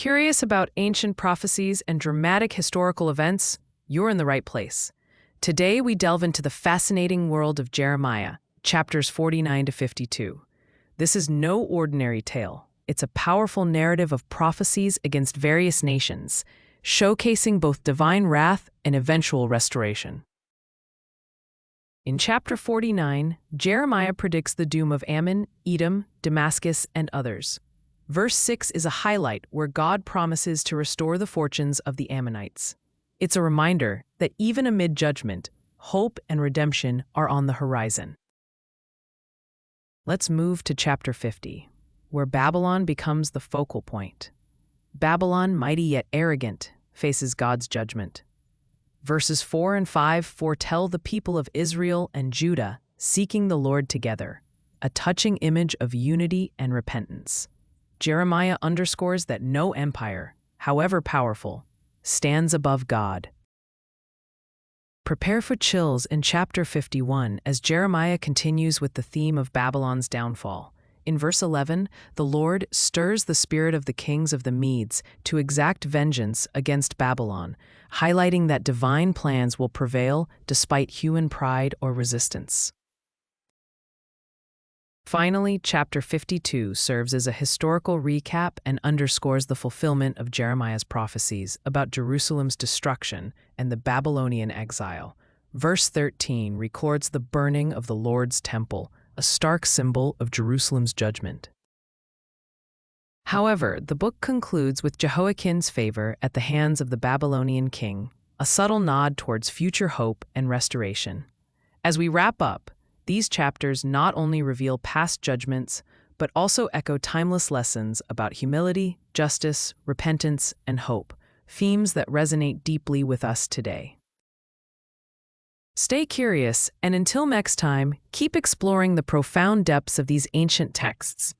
Curious about ancient prophecies and dramatic historical events? You're in the right place. Today we delve into the fascinating world of Jeremiah, chapters 49 to 52. This is no ordinary tale. It's a powerful narrative of prophecies against various nations, showcasing both divine wrath and eventual restoration. In chapter 49, Jeremiah predicts the doom of Ammon, Edom, Damascus, and others. Verse 6 is a highlight where God promises to restore the fortunes of the Ammonites. It's a reminder that even amid judgment, hope and redemption are on the horizon. Let's move to chapter 50, where Babylon becomes the focal point. Babylon, mighty yet arrogant, faces God's judgment. Verses 4 and 5 foretell the people of Israel and Judah seeking the Lord together, a touching image of unity and repentance. Jeremiah underscores that no empire, however powerful, stands above God. Prepare for chills in chapter 51 as Jeremiah continues with the theme of Babylon's downfall. In verse 11, the Lord stirs the spirit of the kings of the Medes to exact vengeance against Babylon, highlighting that divine plans will prevail despite human pride or resistance. Finally, chapter 52 serves as a historical recap and underscores the fulfillment of Jeremiah's prophecies about Jerusalem's destruction and the Babylonian exile. Verse 13 records the burning of the Lord's temple, a stark symbol of Jerusalem's judgment. However, the book concludes with Jehoiakim's favor at the hands of the Babylonian king, a subtle nod towards future hope and restoration. As we wrap up, these chapters not only reveal past judgments, but also echo timeless lessons about humility, justice, repentance, and hope, themes that resonate deeply with us today. Stay curious, and until next time, keep exploring the profound depths of these ancient texts.